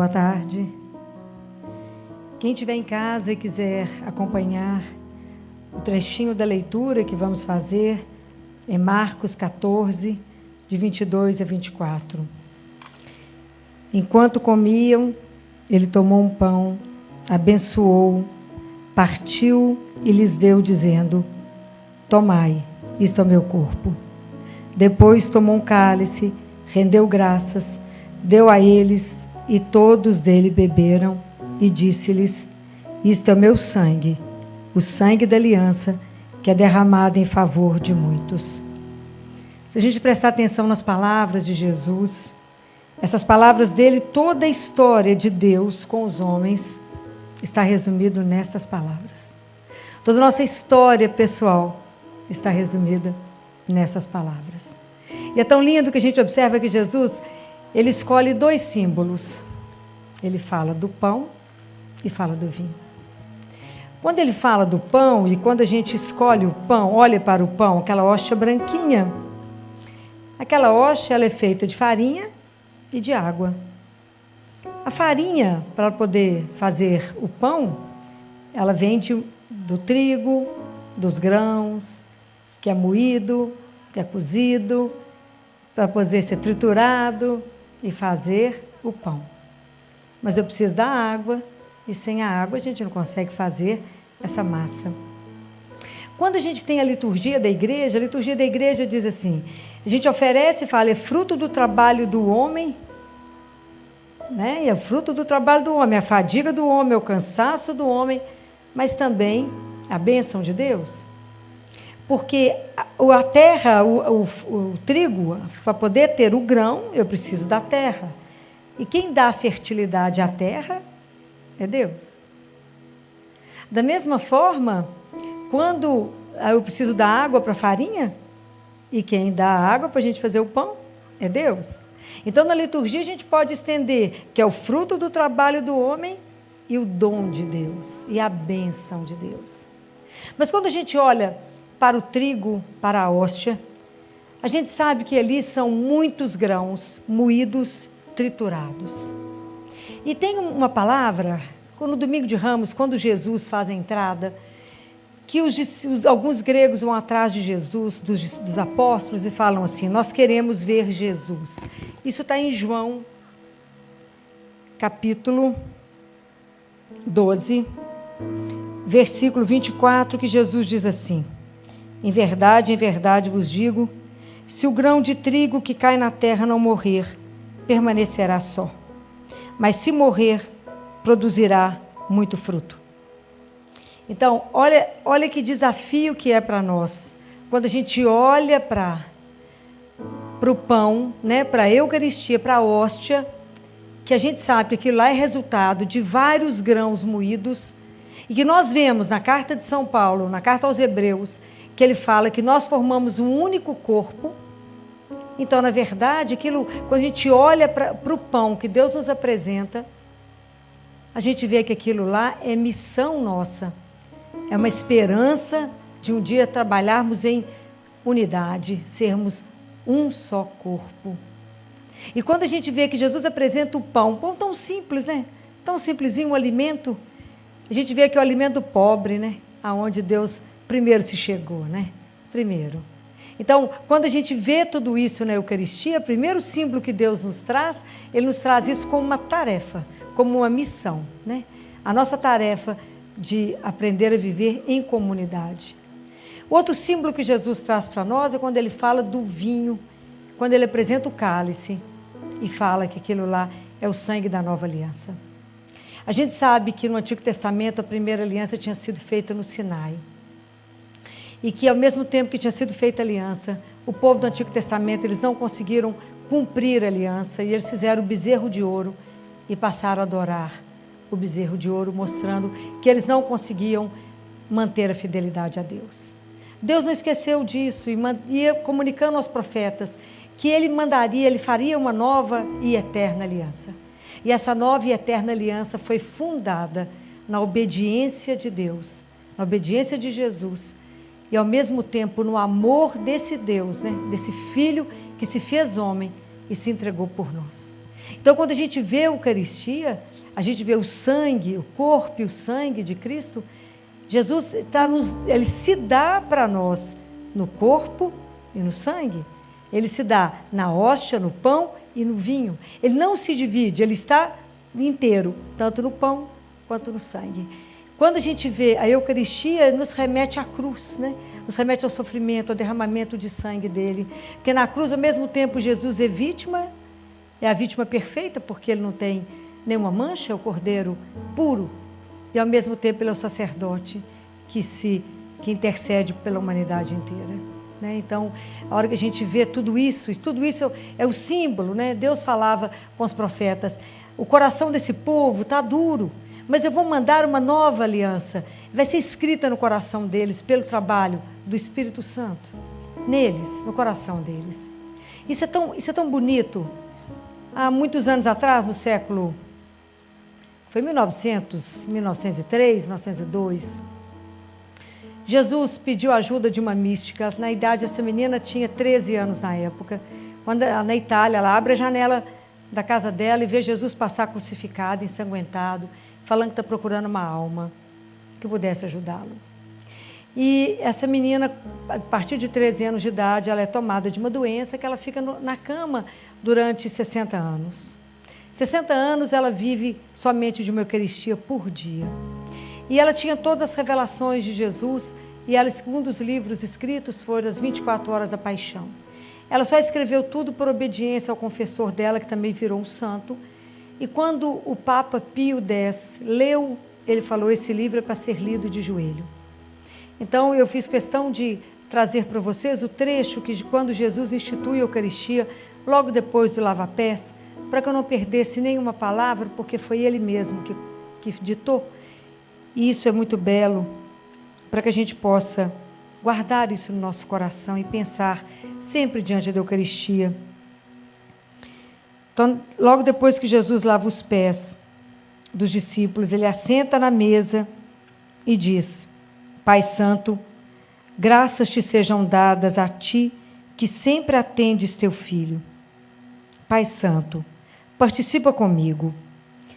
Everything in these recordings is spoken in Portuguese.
Boa tarde. Quem estiver em casa e quiser acompanhar o trechinho da leitura que vamos fazer é Marcos 14, de 22 a 24. Enquanto comiam, ele tomou um pão, abençoou, partiu e lhes deu, dizendo: tomai, isto é o meu corpo. Depois tomou um cálice, rendeu graças, deu a eles, e todos dele beberam, e disse-lhes: isto é o meu sangue, o sangue da aliança, que é derramado em favor de muitos. Se a gente prestar atenção nas palavras de Jesus, essas palavras dele, toda a história de Deus com os homens está resumido nestas palavras. Toda a nossa história pessoal está resumida nessas palavras. E é tão lindo que a gente observa que Jesus, ele escolhe dois símbolos. Ele fala do pão e fala do vinho. Quando ele fala do pão, e quando a gente escolhe o pão, olha para o pão, aquela hóstia branquinha, aquela hóstia, ela é feita de farinha e de água. A farinha, para poder fazer o pão, ela vem do trigo, dos grãos, que é moído, que é cozido, para poder ser triturado e fazer o pão. Mas eu preciso da água, e sem a água a gente não consegue fazer essa massa. Quando a gente tem a liturgia da igreja diz assim, a gente oferece e fala, é fruto do trabalho do homem, né? É fruto do trabalho do homem, a fadiga do homem, o cansaço do homem, mas também a bênção de Deus. Porque a terra, o trigo, para poder ter o grão, eu preciso da terra. E quem dá a fertilidade à terra é Deus. Da mesma forma, quando eu preciso da água para a farinha, e quem dá a água para a gente fazer o pão é Deus. Então, na liturgia, a gente pode estender que é o fruto do trabalho do homem e o dom de Deus, e a bênção de Deus. Mas quando a gente olha para o trigo, para a hóstia, a gente sabe que ali são muitos grãos moídos, triturados. E tem uma palavra, no domingo de Ramos, quando Jesus faz a entrada, que alguns gregos vão atrás de Jesus, dos apóstolos, e falam assim, nós queremos ver Jesus. Isso está em João, capítulo 12, versículo 24, que Jesus diz assim, em verdade vos digo, se o grão de trigo que cai na terra não morrer, permanecerá só. Mas se morrer, produzirá muito fruto. Então, olha que desafio que é para nós. Quando a gente olha para o pão, né, para a Eucaristia, para a hóstia, que a gente sabe que aquilo lá é resultado de vários grãos moídos, e que nós vemos na carta de São Paulo, na carta aos Hebreus, que ele fala que nós formamos um único corpo. Então, na verdade, quando a gente olha para o pão que Deus nos apresenta, a gente vê que aquilo lá é missão nossa. É uma esperança de um dia trabalharmos em unidade, sermos um só corpo. E quando a gente vê que Jesus apresenta o pão tão simples, né? Tão simplesinho, um alimento, a gente vê que é o alimento pobre, né? Aonde Deus primeiro se chegou, né? Primeiro. Então, quando a gente vê tudo isso na Eucaristia, o primeiro símbolo que Deus nos traz, Ele nos traz isso como uma tarefa, como uma missão, né? A nossa tarefa de aprender a viver em comunidade. O outro símbolo que Jesus traz para nós é quando Ele fala do vinho, quando Ele apresenta o cálice e fala que aquilo lá é o sangue da nova aliança. A gente sabe que no Antigo Testamento a primeira aliança tinha sido feita no Sinai. E que ao mesmo tempo que tinha sido feita a aliança, o povo do Antigo Testamento, eles não conseguiram cumprir a aliança, e eles fizeram o bezerro de ouro e passaram a adorar o bezerro de ouro, mostrando que eles não conseguiam manter a fidelidade a Deus. Deus não esqueceu disso e ia comunicando aos profetas que Ele faria uma nova e eterna aliança. E essa nova e eterna aliança foi fundada na obediência de Deus, na obediência de Jesus, e ao mesmo tempo no amor desse Deus, né? Desse Filho que se fez homem e se entregou por nós. Então, quando a gente vê a Eucaristia, a gente vê o sangue, o corpo e o sangue de Cristo, Jesus ele se dá para nós no corpo e no sangue. Ele se dá na hóstia, no pão e no vinho. Ele não se divide, ele está inteiro, tanto no pão quanto no sangue. Quando a gente vê a Eucaristia, nos remete à cruz, né? Nos remete ao sofrimento, ao derramamento de sangue dele. Porque na cruz, ao mesmo tempo, Jesus é vítima, é a vítima perfeita, porque ele não tem nenhuma mancha, é o cordeiro puro. E ao mesmo tempo ele é o sacerdote que intercede pela humanidade inteira, né? Então, a hora que a gente vê tudo isso é o símbolo, né? Deus falava com os profetas, o coração desse povo está duro, mas eu vou mandar uma nova aliança, vai ser escrita no coração deles pelo trabalho do Espírito Santo, neles, no coração deles. Isso é tão bonito. Há muitos anos atrás, no século, foi 1900, 1903, 1902, Jesus pediu ajuda de uma mística. Na idade, essa menina tinha 13 anos na época, quando na Itália, ela abre a janela da casa dela e vê Jesus passar crucificado, ensanguentado, falando que está procurando uma alma que pudesse ajudá-lo. E essa menina, a partir de 13 anos de idade, ela é tomada de uma doença que ela fica na cama durante 60 anos. 60 anos ela vive somente de uma Eucaristia por dia. E ela tinha todas as revelações de Jesus, e um dos livros escritos foram as 24 horas da paixão. Ela só escreveu tudo por obediência ao confessor dela, que também virou um santo. E quando o Papa Pio X leu, ele falou, esse livro é para ser lido de joelho. Então, eu fiz questão de trazer para vocês o trecho de quando Jesus institui a Eucaristia, logo depois do lava-pés, para que eu não perdesse nenhuma palavra, porque foi ele mesmo que ditou. E isso é muito belo, para que a gente possa guardar isso no nosso coração e pensar sempre diante da Eucaristia. Então, logo depois que Jesus lava os pés dos discípulos, ele assenta na mesa e diz, Pai Santo, graças te sejam dadas a ti, que sempre atendes teu Filho. Pai Santo, participa comigo.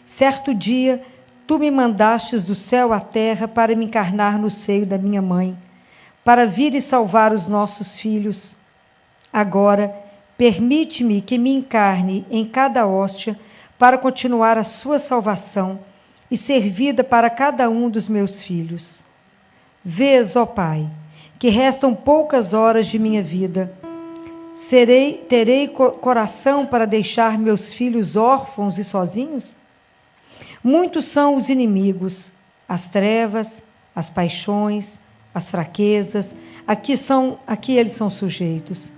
Certo dia, tu me mandastes do céu à terra para me encarnar no seio da minha mãe, para vir e salvar os nossos filhos. Agora, permite-me que me encarne em cada hóstia para continuar a sua salvação e ser vida para cada um dos meus filhos. Vês, ó Pai, que restam poucas horas de minha vida. Terei coração para deixar meus filhos órfãos e sozinhos? Muitos são os inimigos, as trevas, as paixões, as fraquezas, a que eles são sujeitos.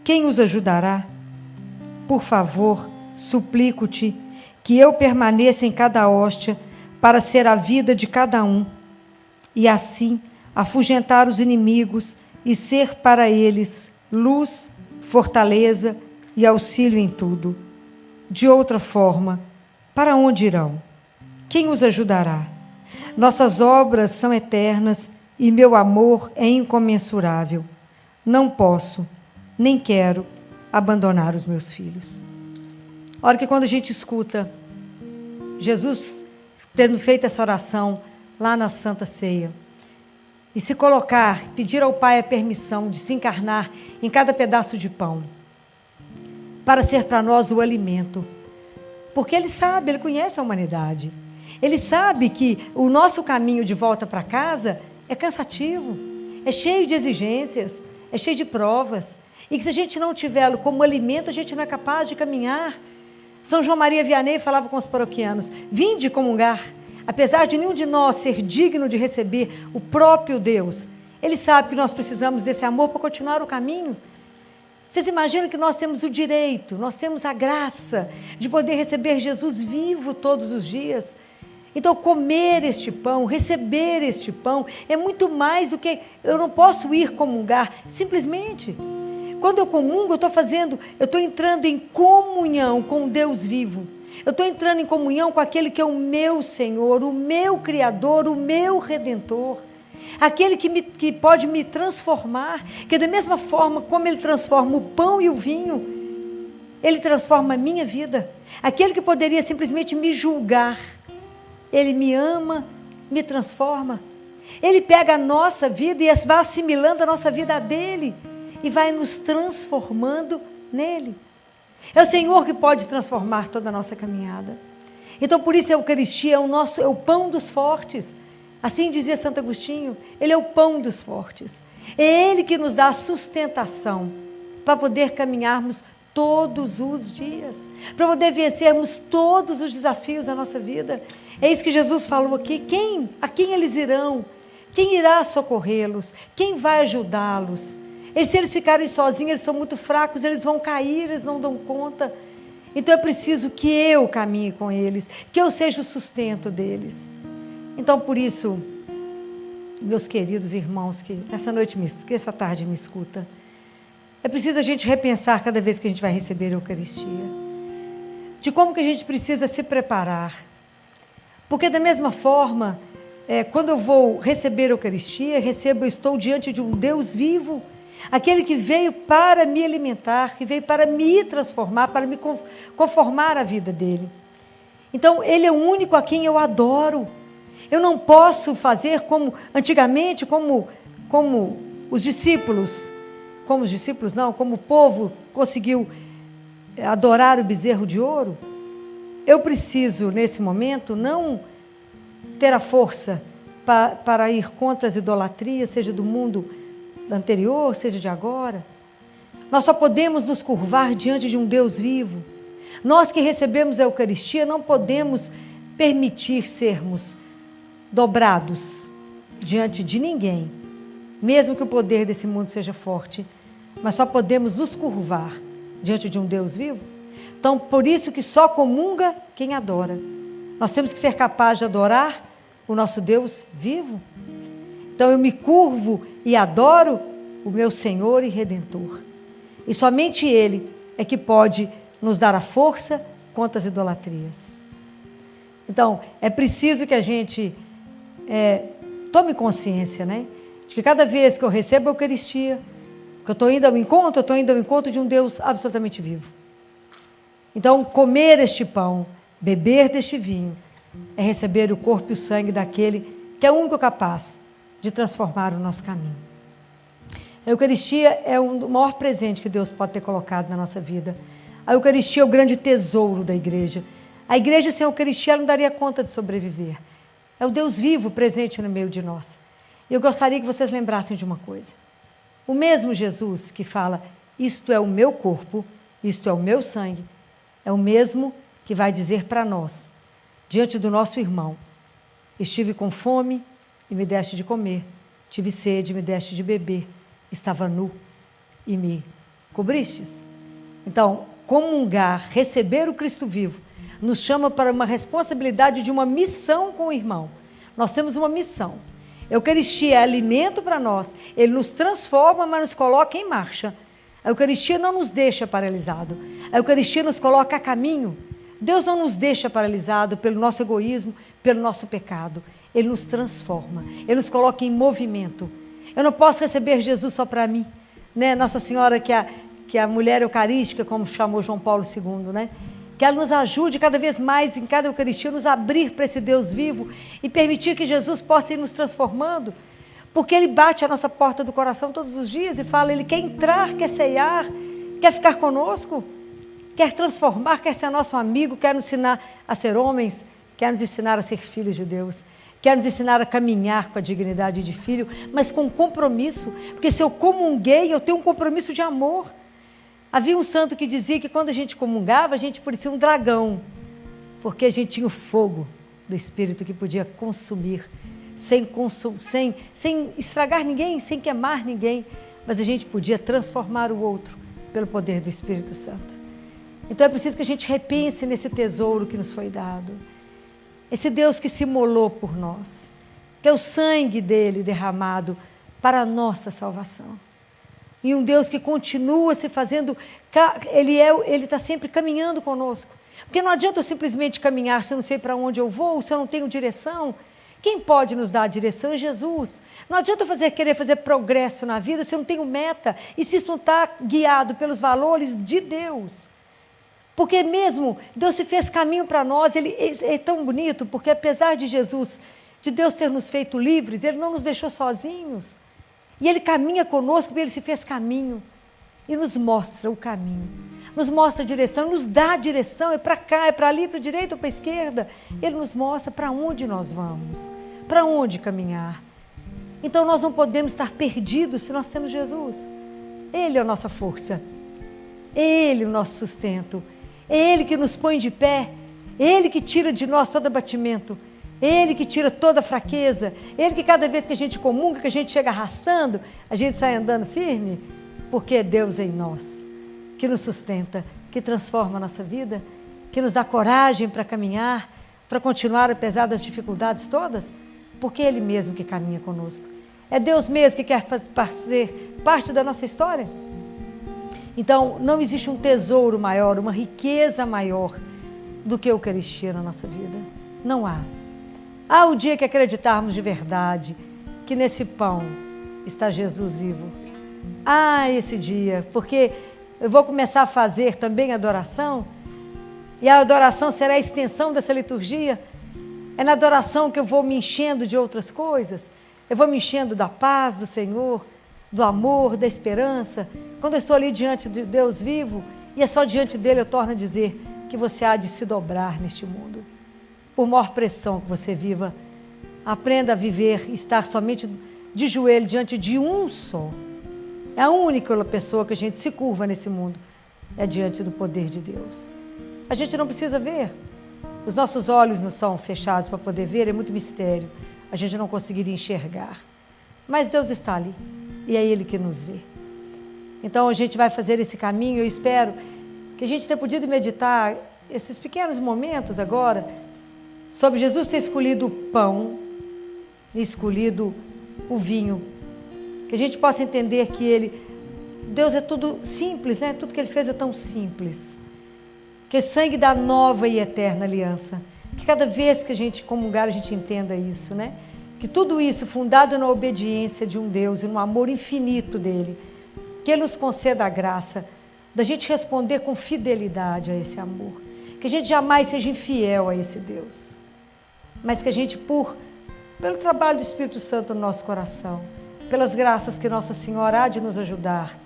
Quem os ajudará? Por favor, suplico-te que eu permaneça em cada hóstia para ser a vida de cada um, e assim afugentar os inimigos e ser para eles luz, fortaleza e auxílio em tudo. De outra forma, para onde irão? Quem os ajudará? Nossas obras são eternas e meu amor é incomensurável. Não posso, nem quero abandonar os meus filhos. A hora que quando a gente escuta Jesus tendo feito essa oração lá na Santa Ceia, e se colocar, pedir ao Pai a permissão de se encarnar em cada pedaço de pão, para ser para nós o alimento, porque Ele sabe, Ele conhece a humanidade, Ele sabe que o nosso caminho de volta para casa é cansativo, é cheio de exigências, é cheio de provas, e que se a gente não tiver como alimento, a gente não é capaz de caminhar. São João Maria Vianney falava com os paroquianos, vinde comungar. Apesar de nenhum de nós ser digno de receber o próprio Deus, Ele sabe que nós precisamos desse amor para continuar o caminho. Vocês imaginam que nós temos o direito, nós temos a graça de poder receber Jesus vivo todos os dias. Então, comer este pão, receber este pão, é muito mais do que... Eu não posso ir comungar, simplesmente. Quando eu comungo, eu estou entrando em comunhão com Deus vivo. Eu estou entrando em comunhão com aquele que é o meu Senhor, o meu Criador, o meu Redentor. Aquele que pode me transformar, que da mesma forma como Ele transforma o pão e o vinho, Ele transforma a minha vida. Aquele que poderia simplesmente me julgar, Ele me ama, me transforma. Ele pega a nossa vida e vai assimilando a nossa vida a dele e vai nos transformando nele. É o Senhor que pode transformar toda a nossa caminhada. Então, por isso a Eucaristia é o pão dos fortes. Assim dizia Santo Agostinho, ele é o pão dos fortes. É Ele que nos dá a sustentação para poder caminharmos todos os dias, para poder vencermos todos os desafios da nossa vida. É isso que Jesus falou aqui. A quem eles irão? Quem irá socorrê-los? Quem vai ajudá-los? Se eles ficarem sozinhos, eles são muito fracos, eles vão cair, eles não dão conta. Então é preciso que eu caminhe com eles, que eu seja o sustento deles. Então, por isso, meus queridos irmãos que essa tarde me escuta, é preciso a gente repensar cada vez que a gente vai receber a Eucaristia, de como que a gente precisa se preparar. Porque da mesma forma, quando eu vou receber a Eucaristia, eu estou diante de um Deus vivo, aquele que veio para me alimentar, que veio para me transformar, para me conformar à vida dele. Então, ele é o único a quem eu adoro. Eu não posso fazer como antigamente, como os discípulos, como o povo conseguiu adorar o bezerro de ouro. Eu preciso, nesse momento, não ter a força para ir contra as idolatrias, seja do mundo anterior, seja de agora. Nós só podemos nos curvar diante de um Deus vivo. Nós que recebemos a Eucaristia não podemos permitir sermos dobrados diante de ninguém, mesmo que o poder desse mundo seja forte, mas só podemos nos curvar diante de um Deus vivo. Então, por isso que só comunga quem adora. Nós temos que ser capazes de adorar o nosso Deus vivo. Então, eu me curvo e adoro o meu Senhor e Redentor. E somente Ele é que pode nos dar a força contra as idolatrias. Então, é preciso que a gente tome consciência, né? De que cada vez que eu recebo a Eucaristia, que eu estou indo ao encontro de um Deus absolutamente vivo. Então, comer este pão, beber deste vinho, é receber o corpo e o sangue daquele que é o único capaz de transformar o nosso caminho. A Eucaristia é o maior presente que Deus pode ter colocado na nossa vida. A Eucaristia é o grande tesouro da igreja. A igreja sem a Eucaristia não daria conta de sobreviver. É o Deus vivo presente no meio de nós. E eu gostaria que vocês lembrassem de uma coisa. O mesmo Jesus que fala, isto é o meu corpo, isto é o meu sangue, é o mesmo que vai dizer para nós, diante do nosso irmão, estive com fome e me deste de comer, tive sede e me deste de beber, estava nu e me cobristes. Então, comungar, receber o Cristo vivo, nos chama para uma responsabilidade de uma missão com o irmão. Nós temos uma missão. A Eucaristia é alimento para nós, ele nos transforma, mas nos coloca em marcha. A Eucaristia não nos deixa paralisado, a Eucaristia nos coloca a caminho. Deus não nos deixa paralisado pelo nosso egoísmo, pelo nosso pecado. Ele nos transforma, ele nos coloca em movimento. Eu não posso receber Jesus só para mim, né? Nossa Senhora, que é a mulher eucarística, como chamou João Paulo II, né? Que ela nos ajude cada vez mais em cada Eucaristia, nos abrir para esse Deus vivo e permitir que Jesus possa ir nos transformando, porque Ele bate a nossa porta do coração todos os dias e fala, Ele quer entrar, quer ceiar, quer ficar conosco, quer transformar, quer ser nosso amigo, quer nos ensinar a ser homens, quer nos ensinar a ser filhos de Deus, quer nos ensinar a caminhar com a dignidade de filho, mas com compromisso, porque se eu comunguei, eu tenho um compromisso de amor. Havia um santo que dizia que quando a gente comungava, a gente parecia um dragão, porque a gente tinha o fogo do Espírito que podia consumir, sem estragar ninguém, sem queimar ninguém, mas a gente podia transformar o outro pelo poder do Espírito Santo. Então é preciso que a gente repense nesse tesouro que nos foi dado, esse Deus que se imolou por nós, que é o sangue dele derramado para a nossa salvação. E um Deus que continua se fazendo, Ele está sempre caminhando conosco. Porque não adianta eu simplesmente caminhar se eu não sei para onde eu vou, se eu não tenho direção. Quem pode nos dar a direção é Jesus. Não adianta eu querer fazer progresso na vida se eu não tenho meta e se isso não está guiado pelos valores de Deus. Porque mesmo Deus se fez caminho para nós, ele é tão bonito, porque apesar de Jesus, de Deus ter nos feito livres, Ele não nos deixou sozinhos. E Ele caminha conosco, porque Ele se fez caminho e nos mostra o caminho, nos mostra a direção, nos dá a direção, é para cá, é para ali, para a direita ou para a esquerda. Ele nos mostra para onde nós vamos, para onde caminhar. Então nós não podemos estar perdidos se nós temos Jesus. Ele é a nossa força, Ele é o nosso sustento, é Ele que nos põe de pé, Ele que tira de nós todo abatimento, Ele que tira toda fraqueza, Ele que cada vez que a gente comunga, que a gente chega arrastando, a gente sai andando firme, porque Deus é em nós, que nos sustenta, que transforma a nossa vida, que nos dá coragem para caminhar, para continuar apesar das dificuldades todas, porque é Ele mesmo que caminha conosco. É Deus mesmo que quer fazer parte da nossa história. Então, não existe um tesouro maior, uma riqueza maior do que a Eucaristia na nossa vida. Não há. Há o dia que acreditarmos de verdade que nesse pão está Jesus vivo. Ah, esse dia, porque eu vou começar a fazer também adoração, e a adoração será a extensão dessa liturgia. É na adoração que eu vou me enchendo de outras coisas, eu vou me enchendo da paz do Senhor, do amor, da esperança. Quando eu estou ali diante de Deus vivo, e é só diante dele eu torno a dizer que você há de se dobrar neste mundo. Por maior pressão que você viva, aprenda a viver, estar somente de joelho diante de um só. É a única pessoa que a gente se curva nesse mundo, é diante do poder de Deus. A gente não precisa ver, os nossos olhos não estão fechados para poder ver, é muito mistério, a gente não conseguiria enxergar. Mas Deus está ali, e é Ele que nos vê. Então a gente vai fazer esse caminho, eu espero que a gente tenha podido meditar esses pequenos momentos agora, sobre Jesus ter escolhido o pão e escolhido o vinho. Que a gente possa entender que Deus é tudo simples, né? Tudo que Ele fez é tão simples. Que é sangue da nova e eterna aliança. Que cada vez que a gente comungar, a gente entenda isso, né? Que tudo isso fundado na obediência de um Deus e no amor infinito dEle. Que Ele nos conceda a graça da gente responder com fidelidade a esse amor. Que a gente jamais seja infiel a esse Deus. Mas que a gente, pelo trabalho do Espírito Santo no nosso coração, pelas graças que Nossa Senhora há de nos ajudar,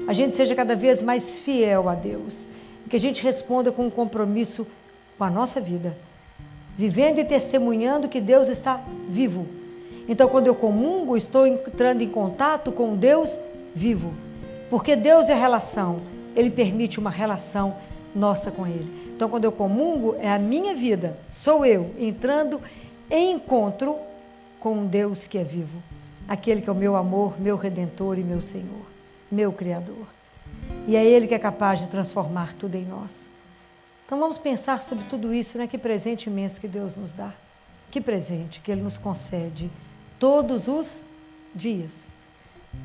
a gente seja cada vez mais fiel a Deus. Que a gente responda com um compromisso com a nossa vida, vivendo e testemunhando que Deus está vivo. Então, quando eu comungo, estou entrando em contato com Deus vivo. Porque Deus é relação, Ele permite uma relação nossa com Ele. Então, quando eu comungo, é a minha vida, sou eu entrando em encontro com um Deus que é vivo. Aquele que é o meu amor, meu Redentor e meu Senhor, meu Criador. E é Ele que é capaz de transformar tudo em nós. Então vamos pensar sobre tudo isso, né? Que presente imenso que Deus nos dá. Que presente que Ele nos concede todos os dias.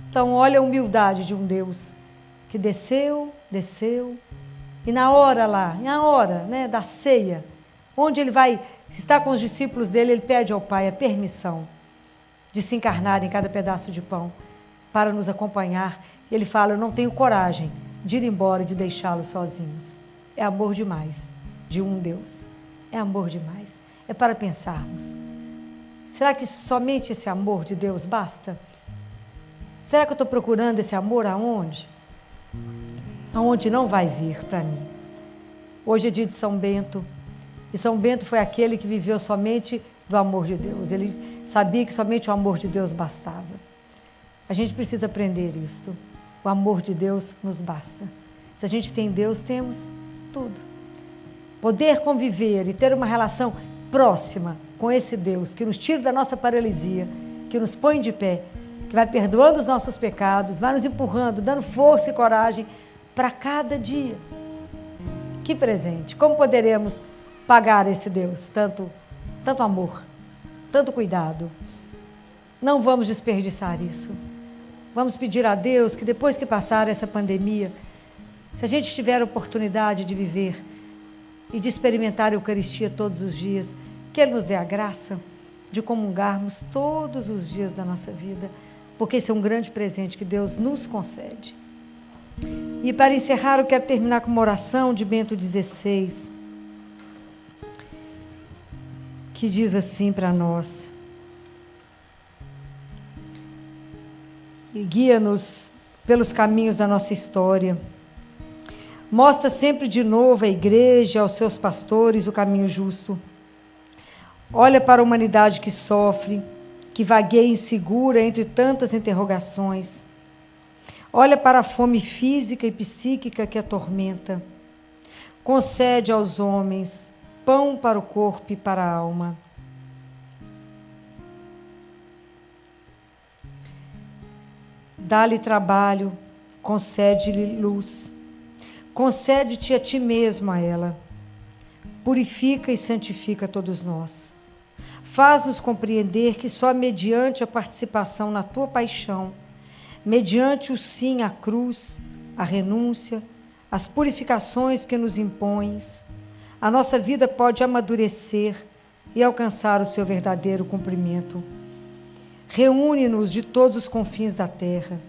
Então olha a humildade de um Deus que desceu, e na hora, né, da ceia, onde Ele vai estar com os discípulos dele, Ele pede ao Pai a permissão de se encarnar em cada pedaço de pão para nos acompanhar. Ele fala, eu não tenho coragem de ir embora e de deixá-los sozinhos. É amor demais de um Deus. É amor demais. É para pensarmos. Será que somente esse amor de Deus basta? Será que eu estou procurando esse amor aonde? Aonde não vai vir para mim. Hoje é dia de São Bento. E São Bento foi aquele que viveu somente do amor de Deus. Ele sabia que somente o amor de Deus bastava. A gente precisa aprender isto. O amor de Deus nos basta. Se a gente tem Deus, temos tudo. Poder conviver e ter uma relação próxima com esse Deus que nos tira da nossa paralisia, que nos põe de pé, que vai perdoando os nossos pecados, vai nos empurrando, dando força e coragem para cada dia. Que presente! Como poderemos pagar esse Deus? Tanto amor, tanto cuidado. Não vamos desperdiçar isso. Vamos pedir a Deus que depois que passar essa pandemia, se a gente tiver a oportunidade de viver e de experimentar a Eucaristia todos os dias, que Ele nos dê a graça de comungarmos todos os dias da nossa vida, porque esse é um grande presente que Deus nos concede. E para encerrar, eu quero terminar com uma oração de Bento XVI, que diz assim para nós: e guia-nos pelos caminhos da nossa história. Mostra sempre de novo à igreja, aos seus pastores, o caminho justo. Olha para a humanidade que sofre, que vagueia insegura entre tantas interrogações. Olha para a fome física e psíquica que atormenta. Concede aos homens pão para o corpo e para a alma. Dá-lhe trabalho, concede-lhe luz. Concede-te a ti mesmo a ela. Purifica e santifica todos nós. Faz-nos compreender que só mediante a participação na tua paixão, mediante o sim à cruz, a renúncia, as purificações que nos impões, a nossa vida pode amadurecer e alcançar o seu verdadeiro cumprimento. Reúne-nos de todos os confins da terra.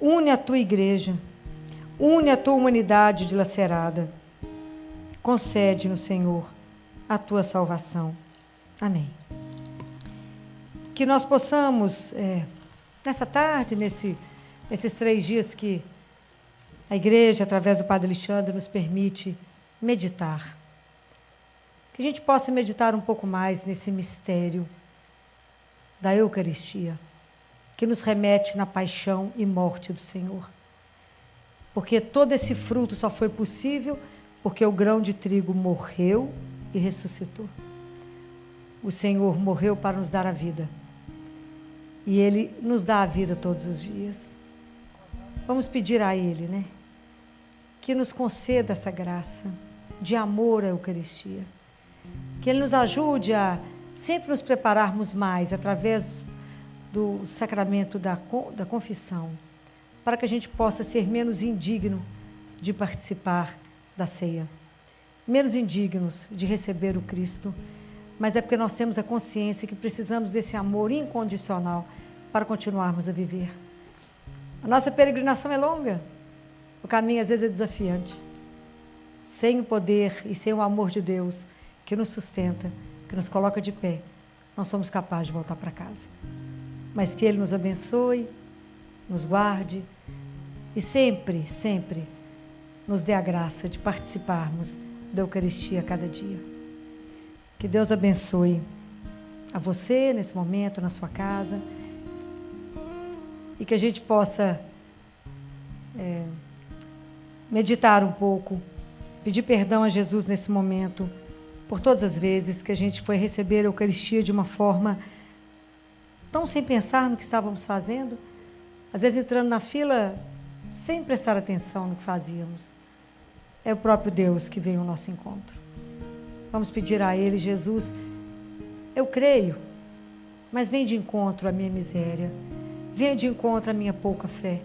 Une a tua igreja. Une a tua humanidade dilacerada. Concede-nos, Senhor, a tua salvação. Amém. Que nós possamos, nessa tarde, nesses 3 dias que a igreja, através do Padre Alexandre, nos permite meditar. Que a gente possa meditar um pouco mais nesse mistério da Eucaristia, que nos remete na paixão e morte do Senhor. Porque todo esse fruto só foi possível porque o grão de trigo morreu e ressuscitou. O Senhor morreu para nos dar a vida. E Ele nos dá a vida todos os dias. Vamos pedir a Ele, né? Que nos conceda essa graça de amor à Eucaristia. Que Ele nos ajude a sempre nos prepararmos mais através do sacramento da confissão, para que a gente possa ser menos indigno de participar da ceia, menos indignos de receber o Cristo, mas é porque nós temos a consciência que precisamos desse amor incondicional para continuarmos a viver. A nossa peregrinação é longa, o caminho às vezes é desafiante. Sem o poder e sem o amor de Deus que nos sustenta, que nos coloca de pé, não somos capazes de voltar para casa. Mas que Ele nos abençoe, nos guarde e sempre, sempre nos dê a graça de participarmos da Eucaristia a cada dia. Que Deus abençoe a você nesse momento, na sua casa, e que a gente possa meditar um pouco, pedir perdão a Jesus nesse momento, por todas as vezes que a gente foi receber a Eucaristia de uma forma tão sem pensar no que estávamos fazendo, às vezes entrando na fila sem prestar atenção no que fazíamos. É o próprio Deus que vem ao nosso encontro. Vamos pedir a Ele: Jesus, eu creio, mas vem de encontro à minha miséria, venha de encontro à minha pouca fé,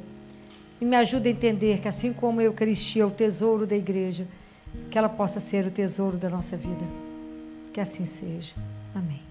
e me ajuda a entender que assim como a Eucaristia é o tesouro da igreja, que ela possa ser o tesouro da nossa vida. Que assim seja. Amém.